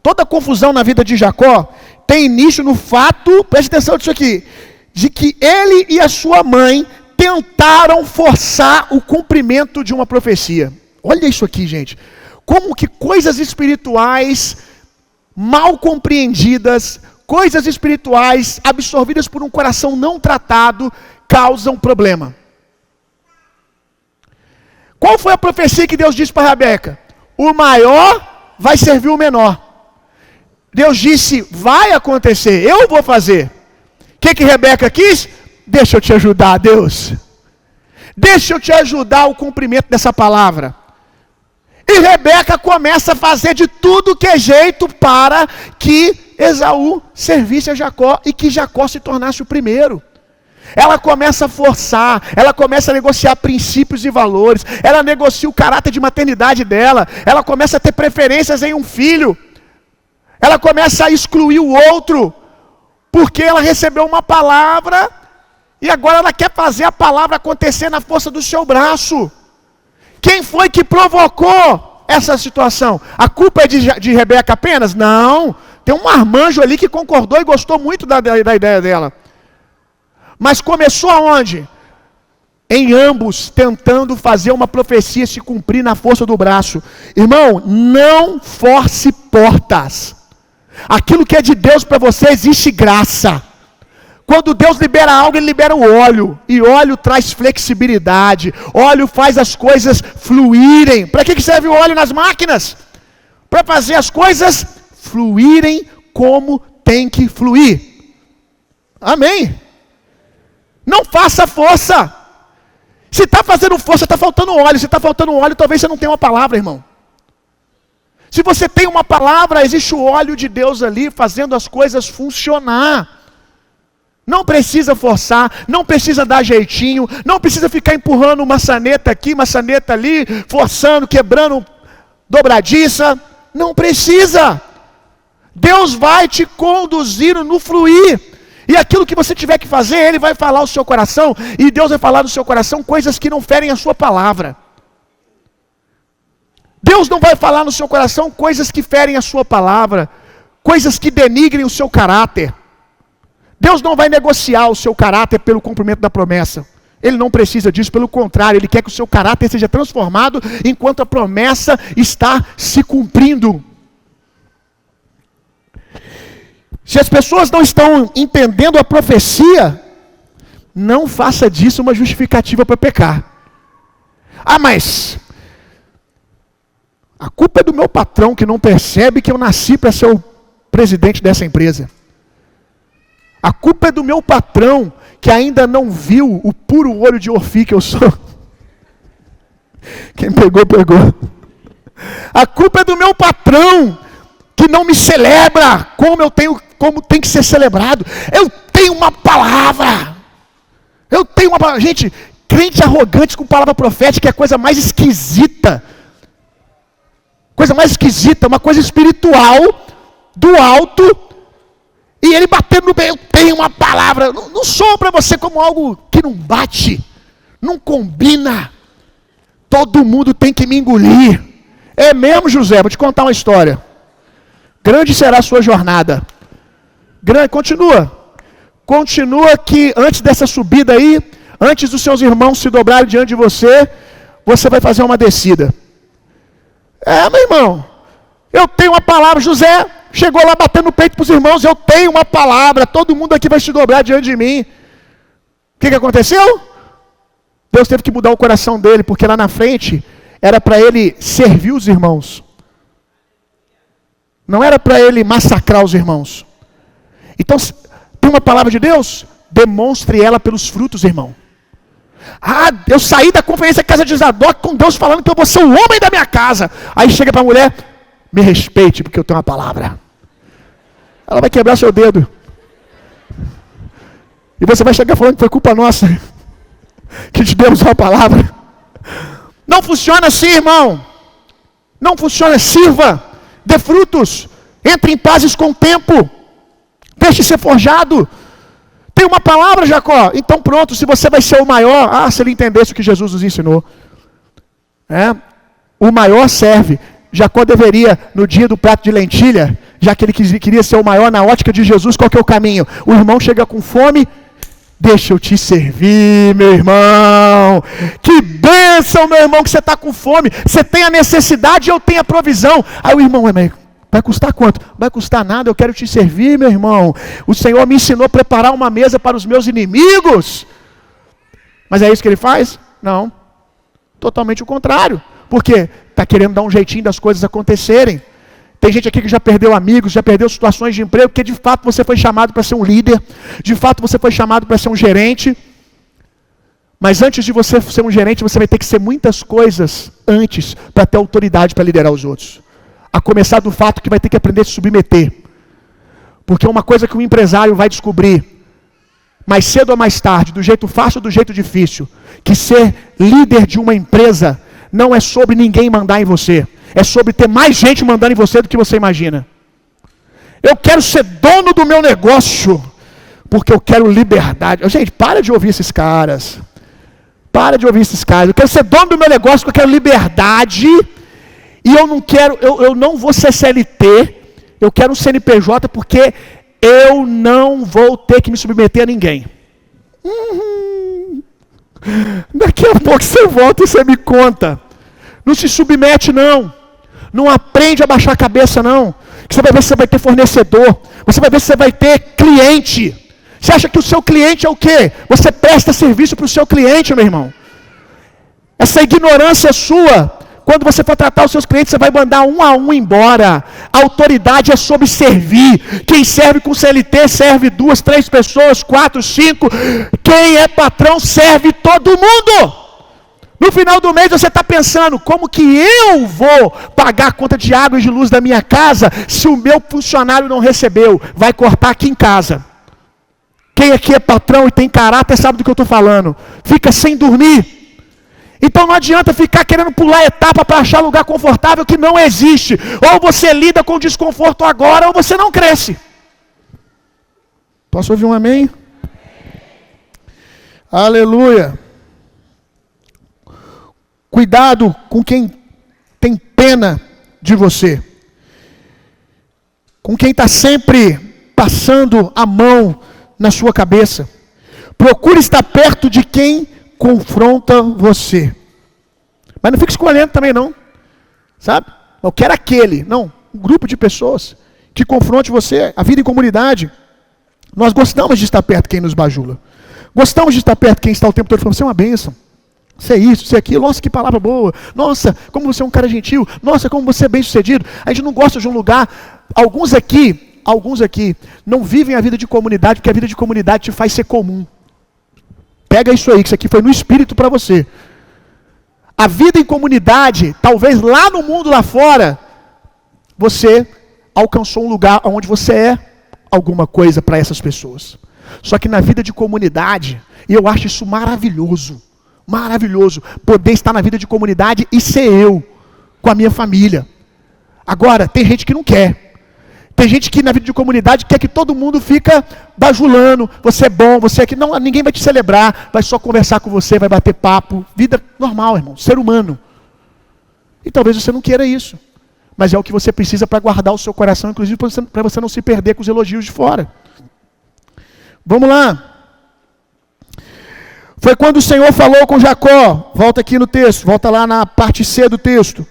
Toda confusão na vida de Jacó tem início no fato, preste atenção nisso aqui, de que ele e a sua mãe tentaram forçar o cumprimento de uma profecia. Olha isso aqui, gente. Como que coisas espirituais mal compreendidas, coisas espirituais absorvidas por um coração não tratado, causam problema. Qual foi a profecia que Deus disse para Rebeca? O maior vai servir o menor. Deus disse, vai acontecer, eu vou fazer. O que Rebeca quis? Deixa eu te ajudar, Deus. Deixa eu te ajudar ao cumprimento dessa palavra. E Rebeca começa a fazer de tudo que é jeito para que Esaú servisse a Jacó e que Jacó se tornasse o primeiro. Ela começa a forçar, ela começa a negociar princípios e valores, ela negocia o caráter de maternidade dela, ela começa a ter preferências em um filho, ela começa a excluir o outro, porque ela recebeu uma palavra e agora ela quer fazer a palavra acontecer na força do seu braço. Quem foi que provocou essa situação? A culpa é de Rebeca apenas? Não, tem um marmanjo ali que concordou e gostou muito da ideia dela. Mas começou aonde? Em ambos tentando fazer uma profecia se cumprir na força do braço. Irmão, não force portas. Aquilo que é de Deus para você existe graça. Quando Deus libera algo, Ele libera o óleo. E óleo traz flexibilidade. Óleo faz as coisas fluírem. Para que serve o óleo nas máquinas? Para fazer as coisas fluírem como tem que fluir. Amém? Não faça força. Se está fazendo força, está faltando óleo. Se está faltando óleo, talvez você não tenha uma palavra, irmão. Se você tem uma palavra, existe o óleo de Deus ali, fazendo as coisas funcionar. Não precisa forçar, não precisa dar jeitinho, não precisa ficar empurrando maçaneta aqui, maçaneta ali, forçando, quebrando dobradiça. Não precisa. Deus vai te conduzir no fluir. E aquilo que você tiver que fazer, Ele vai falar ao seu coração, e Deus vai falar no seu coração coisas que não ferem a sua palavra. Deus não vai falar no seu coração coisas que ferem a sua palavra, coisas que denigrem o seu caráter. Deus não vai negociar o seu caráter pelo cumprimento da promessa. Ele não precisa disso, pelo contrário, Ele quer que o seu caráter seja transformado enquanto a promessa está se cumprindo. Se as pessoas não estão entendendo a profecia, não faça disso uma justificativa para pecar. Ah, mas a culpa é do meu patrão que não percebe que eu nasci para ser o presidente dessa empresa. A culpa é do meu patrão que ainda não viu o puro olho de Orfi que eu sou. Quem pegou, pegou. A culpa é do meu patrão que não me celebra como tem que ser celebrado. Eu tenho uma palavra. Gente, crente arrogante com palavra profética é a coisa mais esquisita. Uma coisa espiritual, do alto, e ele batendo no bem, eu tenho uma palavra. Não soa para você como algo que não bate, não combina. Todo mundo tem que me engolir. É mesmo, José? Vou te contar uma história. Grande será a sua jornada. Continua que antes dessa subida aí, antes dos seus irmãos se dobrarem diante de você, você vai fazer uma descida. Meu irmão, eu tenho uma palavra. José chegou lá batendo no peito para os irmãos, eu tenho uma palavra, todo mundo aqui vai se dobrar diante de mim. O que aconteceu? Deus teve que mudar o coração dele, porque lá na frente era para ele servir os irmãos. Não era para ele massacrar os irmãos. Então, tem uma palavra de Deus? Demonstre ela pelos frutos, irmão. Eu saí da conferência da casa de Zadok com Deus falando que eu vou ser o homem da minha casa. Aí chega para a mulher, me respeite porque eu tenho uma palavra. Ela vai quebrar seu dedo. E você vai chegar falando que foi culpa nossa que te demos uma palavra. Não funciona assim, irmão. Não funciona. Sirva, dê frutos, entre em pazes com o tempo, deixe ser forjado. Tem uma palavra, Jacó? Então pronto, se você vai ser o maior, se ele entendesse o que Jesus nos ensinou. O maior serve. Jacó deveria, no dia do prato de lentilha, já que ele queria ser o maior na ótica de Jesus, qual que é o caminho? O irmão chega com fome, deixa eu te servir, meu irmão. Que bênção, meu irmão, que você está com fome. Você tem a necessidade, eu tenho a provisão. Aí o irmão, vai custar quanto? Vai custar nada, eu quero te servir, meu irmão. O Senhor me ensinou a preparar uma mesa para os meus inimigos. Mas é isso que ele faz? Não. Totalmente o contrário. Por quê? Está querendo dar um jeitinho das coisas acontecerem. Tem gente aqui que já perdeu amigos, já perdeu situações de emprego, porque de fato você foi chamado para ser um líder, de fato você foi chamado para ser um gerente. Mas antes de você ser um gerente, você vai ter que ser muitas coisas antes para ter autoridade para liderar os outros. A começar do fato que vai ter que aprender a se submeter. Porque uma coisa que um empresário vai descobrir, mais cedo ou mais tarde, do jeito fácil ou do jeito difícil, que ser líder de uma empresa não é sobre ninguém mandar em você. É sobre ter mais gente mandando em você do que você imagina. Eu quero ser dono do meu negócio, porque eu quero liberdade. Gente, para de ouvir esses caras. Para de ouvir esses caras. Eu quero ser dono do meu negócio, porque eu quero liberdade. E eu não vou ser CLT. Eu quero um CNPJ, porque eu não vou ter que me submeter a ninguém. Daqui a pouco você volta e você me conta. Não se submete, não. Não aprende a baixar a cabeça, não. Que você vai ver se você vai ter fornecedor. Você vai ver se você vai ter cliente. Você acha que o seu cliente é o quê? Você presta serviço para o seu cliente, meu irmão. Essa ignorância sua, quando você for tratar os seus clientes, você vai mandar um a um embora. A autoridade é sobre servir. Quem serve com CLT serve 2, 3 pessoas, 4, 5. Quem é patrão serve todo mundo. No final do mês você está pensando, como que eu vou pagar a conta de água e de luz da minha casa se o meu funcionário não recebeu? Vai cortar aqui em casa. Quem aqui é patrão e tem caráter sabe do que eu estou falando. Fica sem dormir. Então não adianta ficar querendo pular etapa para achar lugar confortável que não existe. Ou você lida com o desconforto agora, ou você não cresce. Posso ouvir um amém? Aleluia. Cuidado com quem tem pena de você. Com quem está sempre passando a mão na sua cabeça. Procure estar perto de quem confronta você. Mas não fique escolhendo também não. Sabe? Eu quero aquele. Não, um grupo de pessoas que confronte você. A vida em comunidade. Nós gostamos de estar perto de quem nos bajula. Gostamos de estar perto de quem está o tempo todo falando, você é uma bênção. Você é isso, você é aquilo, nossa, que palavra boa, nossa, como você é um cara gentil, nossa, como você é bem sucedido. A gente não gosta de um lugar, alguns aqui não vivem a vida de comunidade, porque a vida de comunidade te faz ser comum. Pega isso aí, que isso aqui foi no espírito para você. A vida em comunidade, talvez lá no mundo lá fora, você alcançou um lugar onde você é alguma coisa para essas pessoas. Só que na vida de comunidade, e eu acho isso maravilhoso, maravilhoso, poder estar na vida de comunidade e ser eu, com a minha família. Agora, tem gente que não quer. Tem gente que na vida de comunidade quer que todo mundo fica bajulando, você é bom, você é que não, ninguém vai te celebrar, vai só conversar com você, vai bater papo. Vida normal, irmão, ser humano. E talvez você não queira isso. Mas é o que você precisa para guardar o seu coração, inclusive para você não se perder com os elogios de fora. Vamos lá. Foi quando o Senhor falou com Jacó, volta aqui no texto, volta lá na parte C do texto.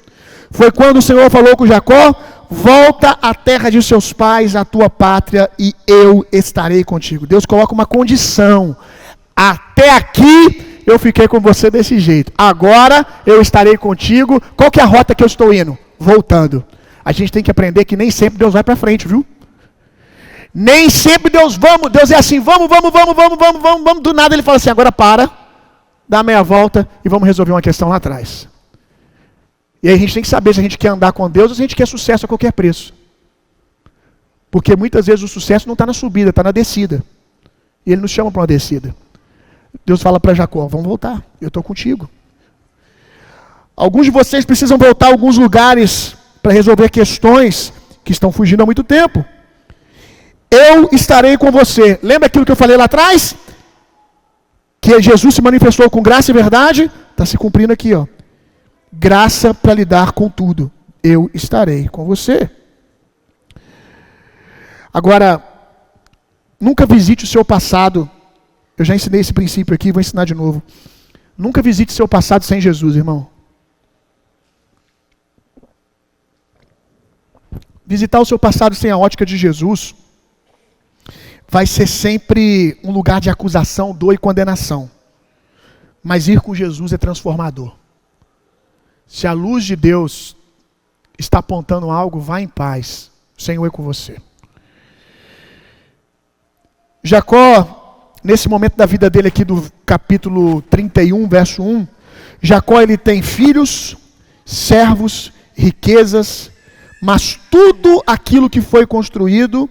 Foi quando o Senhor falou com Jacó, volta à terra de seus pais, à tua pátria, e eu estarei contigo. Deus coloca uma condição. Até aqui eu fiquei com você desse jeito. Agora eu estarei contigo. Qual que é a rota que eu estou indo? Voltando. A gente tem que aprender que nem sempre Deus vai para frente, viu? Nem sempre Deus é assim, vamos, do nada ele fala assim, agora para, dá meia volta e vamos resolver uma questão lá atrás. E aí a gente tem que saber se a gente quer andar com Deus ou se a gente quer sucesso a qualquer preço. Porque muitas vezes o sucesso não está na subida, está na descida. E ele nos chama para uma descida. Deus fala para Jacó, vamos voltar, eu estou contigo. Alguns de vocês precisam voltar a alguns lugares para resolver questões que estão fugindo há muito tempo. Eu estarei com você. Lembra aquilo que eu falei lá atrás? Que Jesus se manifestou com graça e verdade? Está se cumprindo aqui, ó. Graça para lidar com tudo. Eu estarei com você. Agora, nunca visite o seu passado. Eu já ensinei esse princípio aqui, vou ensinar de novo. Nunca visite o seu passado sem Jesus, irmão. Visitar o seu passado sem a ótica de Jesus vai ser sempre um lugar de acusação, dor e condenação. Mas ir com Jesus é transformador. Se a luz de Deus está apontando algo, vá em paz. O Senhor é com você. Jacó, nesse momento da vida dele aqui do capítulo 31, verso 1, Jacó ele tem filhos, servos, riquezas, mas tudo aquilo que foi construído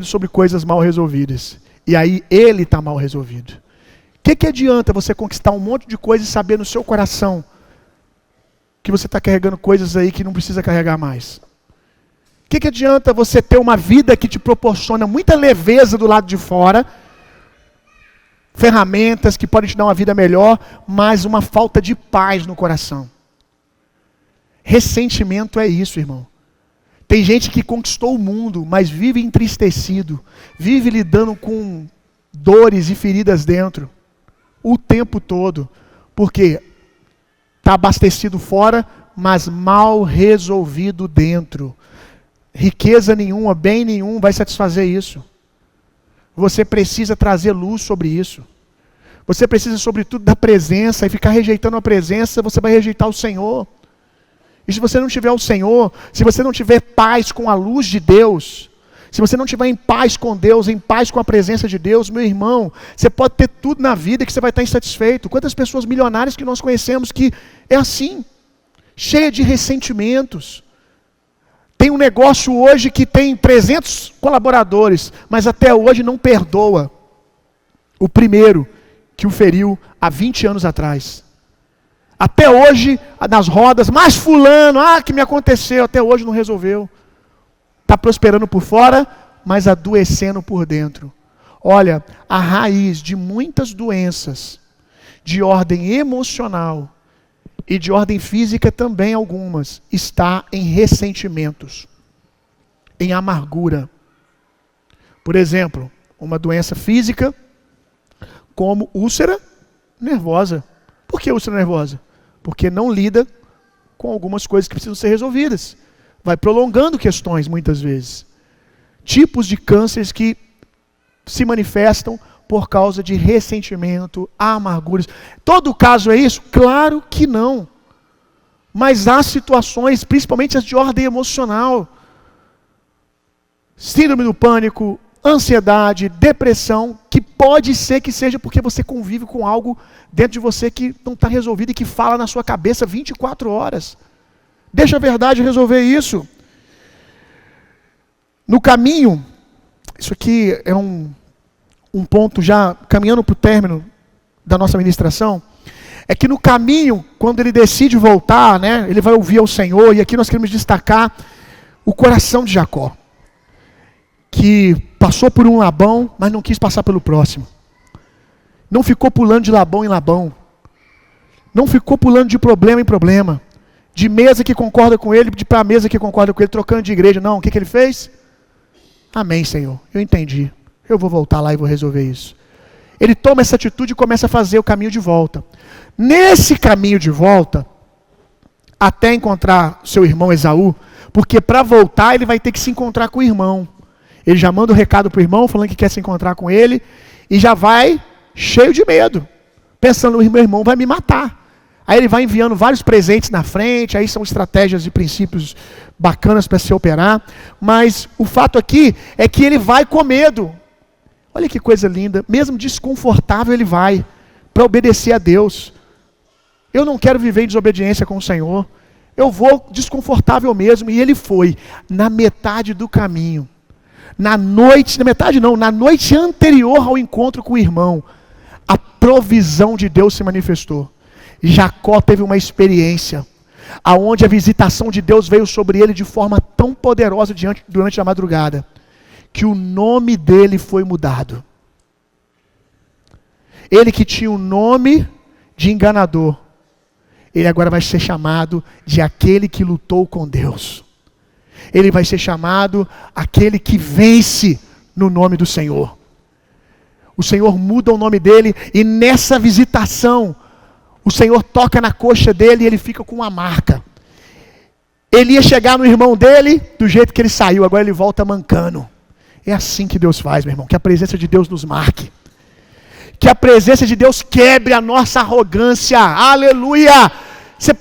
sobre coisas mal resolvidas. E aí ele está mal resolvido. O que adianta você conquistar um monte de coisas e saber no seu coração que você está carregando coisas aí que não precisa carregar mais? O que adianta você ter uma vida que te proporciona muita leveza do lado de fora, ferramentas que podem te dar uma vida melhor, mas uma falta de paz no coração? Ressentimento é isso, irmão. Tem gente que conquistou o mundo, mas vive entristecido, vive lidando com dores e feridas dentro, o tempo todo, porque está abastecido fora, mas mal resolvido dentro. Riqueza nenhuma, bem nenhum vai satisfazer isso. Você precisa trazer luz sobre isso. Você precisa, sobretudo, da presença, e ficar rejeitando a presença, você vai rejeitar o Senhor. E se você não tiver o Senhor, se você não tiver paz com a luz de Deus, se você não tiver em paz com Deus, em paz com a presença de Deus, meu irmão, você pode ter tudo na vida que você vai estar insatisfeito. Quantas pessoas milionárias que nós conhecemos que é assim, cheia de ressentimentos. Tem um negócio hoje que tem 300 colaboradores, mas até hoje não perdoa o primeiro que o feriu há 20 anos atrás. Até hoje, nas rodas, mas fulano, que me aconteceu, até hoje não resolveu. Está prosperando por fora, mas adoecendo por dentro. Olha, a raiz de muitas doenças, de ordem emocional e de ordem física também algumas, está em ressentimentos, em amargura. Por exemplo, uma doença física, como úlcera nervosa. Por que úlcera nervosa? Porque não lida com algumas coisas que precisam ser resolvidas. Vai prolongando questões muitas vezes. Tipos de cânceres que se manifestam por causa de ressentimento, amarguras. Todo caso é isso? Claro que não. Mas há situações, principalmente as de ordem emocional. Síndrome do pânico, ansiedade, depressão, que pode ser que seja porque você convive com algo dentro de você que não está resolvido e que fala na sua cabeça 24 horas. Deixa a verdade resolver isso. No caminho, isso aqui é um ponto já caminhando para o término da nossa ministração, é que no caminho, quando ele decide voltar, né, ele vai ouvir ao Senhor, e aqui nós queremos destacar o coração de Jacó, que passou por um Labão, mas não quis passar pelo próximo. Não ficou pulando de Labão em Labão. Não ficou pulando de problema em problema. De mesa que concorda com ele, de para mesa que concorda com ele, trocando de igreja. Não, o que ele fez? Amém, Senhor, eu entendi. Eu vou voltar lá e vou resolver isso. Ele toma essa atitude e começa a fazer o caminho de volta. Nesse caminho de volta, até encontrar seu irmão Esaú, porque para voltar ele vai ter que se encontrar com o irmão. Ele já manda o recado para o irmão, falando que quer se encontrar com ele, e já vai cheio de medo, pensando, o meu irmão vai me matar. Aí ele vai enviando vários presentes na frente, aí são estratégias e princípios bacanas para se operar, mas o fato aqui é que ele vai com medo. Olha que coisa linda, mesmo desconfortável ele vai, para obedecer a Deus. Eu não quero viver em desobediência com o Senhor, eu vou desconfortável mesmo, e ele foi, na metade do caminho, na noite anterior ao encontro com o irmão, a provisão de Deus se manifestou. Jacó teve uma experiência, aonde a visitação de Deus veio sobre ele de forma tão poderosa durante a madrugada, que o nome dele foi mudado. Ele que tinha o nome de enganador, ele agora vai ser chamado de aquele que lutou com Deus. Ele vai ser chamado aquele que vence no nome do Senhor. O Senhor muda o nome dele, e nessa visitação, o Senhor toca na coxa dele e ele fica com uma marca. Ele ia chegar no irmão dele do jeito que ele saiu, agora ele volta mancando. É assim que Deus faz, meu irmão, que a presença de Deus nos marque. Que a presença de Deus quebre a nossa arrogância, aleluia!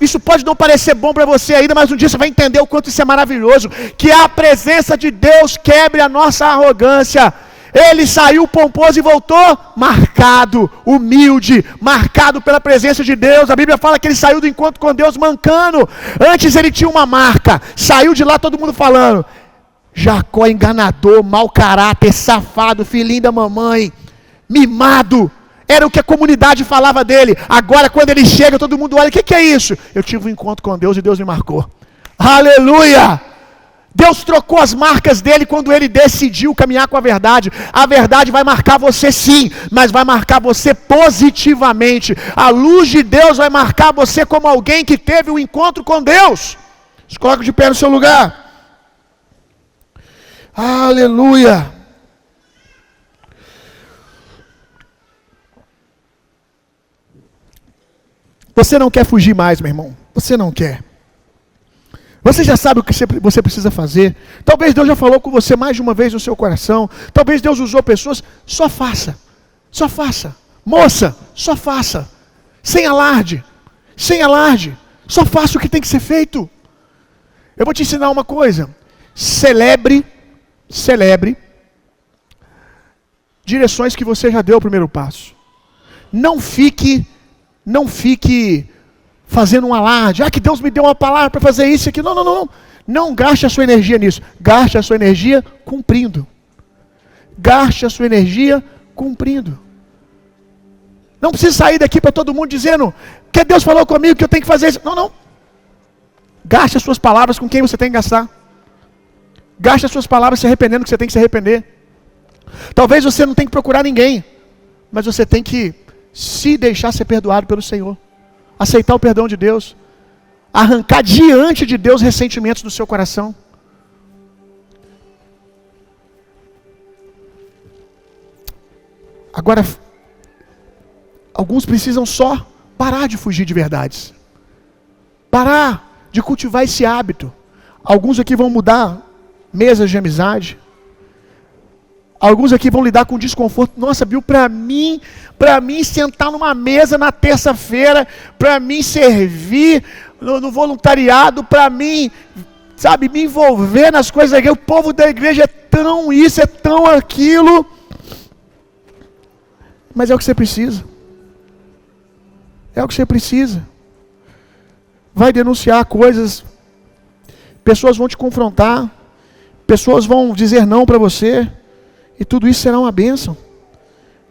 Isso pode não parecer bom para você ainda, mas um dia você vai entender o quanto isso é maravilhoso. Que a presença de Deus quebre a nossa arrogância. Ele saiu pomposo e voltou marcado, humilde, marcado pela presença de Deus. A Bíblia fala que ele saiu do encontro com Deus mancando. Antes ele tinha uma marca, saiu de lá todo mundo falando: Jacó enganador, mau caráter, safado, filhinho da mamãe, mimado. Era o que a comunidade falava dele. Agora quando ele chega, todo mundo olha: o que é isso? Eu tive um encontro com Deus e Deus me marcou. Aleluia! Deus trocou as marcas dele quando ele decidiu caminhar com a verdade. A verdade vai marcar você sim, mas vai marcar você positivamente. A luz de Deus vai marcar você como alguém que teve um encontro com Deus. Se coloca de pé no seu lugar. Aleluia. Você não quer fugir mais, meu irmão. Você não quer. Você já sabe o que você precisa fazer. Talvez Deus já falou com você mais de uma vez no seu coração. Talvez Deus usou pessoas. Só faça. Só faça. Moça, só faça. Sem alarde. Sem alarde. Só faça o que tem que ser feito. Eu vou te ensinar uma coisa. Celebre direções que você já deu o primeiro passo. Não fique fazendo um alarde. Que Deus me deu uma palavra para fazer isso e aquilo. Não. Não gaste a sua energia nisso. Gaste a sua energia cumprindo. Gaste a sua energia cumprindo. Não precisa sair daqui para todo mundo dizendo que Deus falou comigo que eu tenho que fazer isso. Não. Gaste as suas palavras com quem você tem que gastar. Gaste as suas palavras se arrependendo que você tem que se arrepender. Talvez você não tenha que procurar ninguém, mas você tem que se deixar ser perdoado pelo Senhor. Aceitar o perdão de Deus. Arrancar diante de Deus ressentimentos do seu coração. Agora, alguns precisam só parar de fugir de verdades. Parar de cultivar esse hábito. Alguns aqui vão mudar mesas de amizade. Alguns aqui vão lidar com desconforto. Nossa, Bill, para mim sentar numa mesa na terça-feira, para mim servir no voluntariado, para mim, sabe, me envolver nas coisas da igreja. O povo da igreja é tão isso, é tão aquilo. Mas é o que você precisa. É o que você precisa. Vai denunciar coisas. Pessoas vão te confrontar. Pessoas vão dizer não para você. E tudo isso será uma bênção.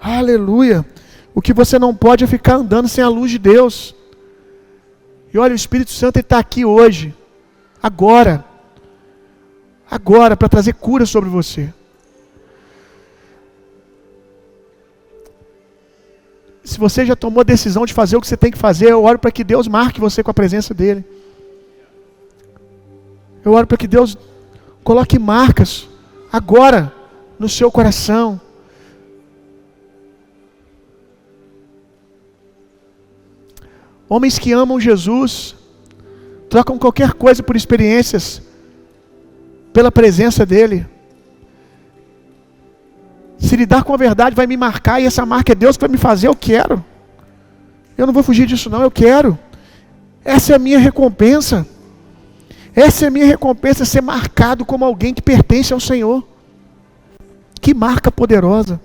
Aleluia. O que você não pode é ficar andando sem a luz de Deus. E olha, o Espírito Santo está aqui hoje. Agora, para trazer cura sobre você. Se você já tomou a decisão de fazer o que você tem que fazer, eu oro para que Deus marque você com a presença dEle. Eu oro para que Deus coloque marcas agora no seu coração. Homens que amam Jesus trocam qualquer coisa por experiências, pela presença dEle. Se lidar com a verdade vai me marcar, e essa marca é Deus que vai me fazer, eu quero. Eu não vou fugir disso não, eu quero. Essa é a minha recompensa. Essa é a minha recompensa, ser marcado como alguém que pertence ao Senhor. Que marca poderosa.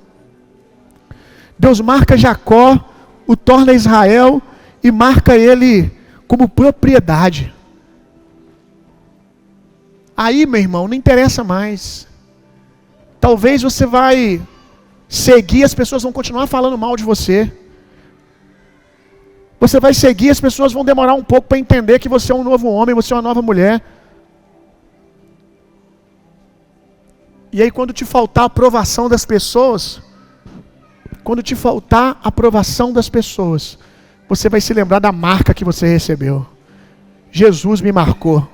Deus marca Jacó, o torna Israel e marca ele como propriedade. Aí, meu irmão, não interessa mais. Talvez você vai seguir, as pessoas vão continuar falando mal de você. Você vai seguir, as pessoas vão demorar um pouco para entender que você é um novo homem, você é uma nova mulher. E aí quando te faltar a aprovação das pessoas, você vai se lembrar da marca que você recebeu. Jesus me marcou.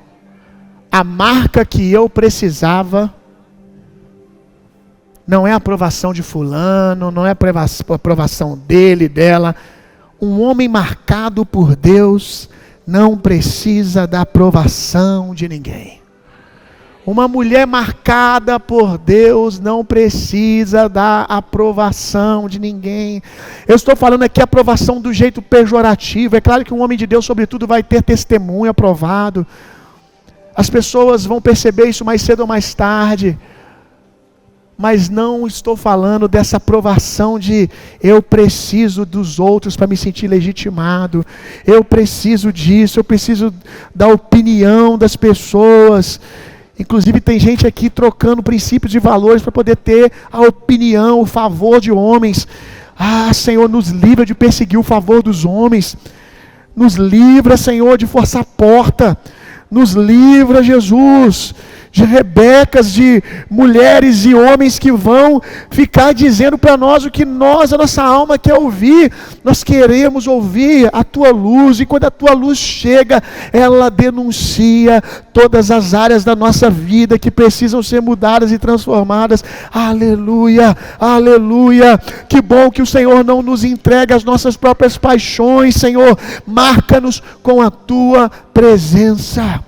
A marca que eu precisava não é a aprovação de fulano, não é a aprovação dele, dela. Um homem marcado por Deus não precisa da aprovação de ninguém. Uma mulher marcada por Deus não precisa da aprovação de ninguém. Eu estou falando aqui aprovação do jeito pejorativo. É claro que um homem de Deus, sobretudo, vai ter testemunho aprovado. As pessoas vão perceber isso mais cedo ou mais tarde. Mas não estou falando dessa aprovação de eu preciso dos outros para me sentir legitimado. Eu preciso disso, eu preciso da opinião das pessoas. Inclusive tem gente aqui trocando princípios e valores para poder ter a opinião, o favor de homens. Ah, Senhor, nos livra de perseguir o favor dos homens. Nos livra, Senhor, de forçar a porta. Nos livra, Jesus, de Rebecas, de mulheres e homens que vão ficar dizendo para nós o que a nossa alma quer ouvir. Nós queremos ouvir a Tua luz, e quando a Tua luz chega, ela denuncia todas as áreas da nossa vida que precisam ser mudadas e transformadas. Aleluia, aleluia. Que bom que o Senhor não nos entrega as nossas próprias paixões, Senhor. Marca-nos com a Tua presença.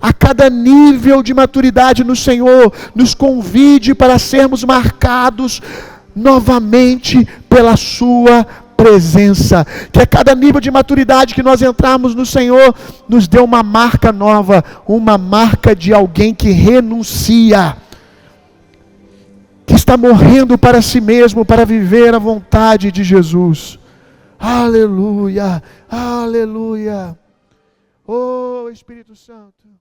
A cada nível de maturidade no Senhor, nos convide para sermos marcados novamente pela Sua presença. Que a cada nível de maturidade que nós entrarmos no Senhor, nos dê uma marca nova, uma marca de alguém que renuncia, que está morrendo para si mesmo, para viver a vontade de Jesus. Aleluia, aleluia. Oh, Espírito Santo.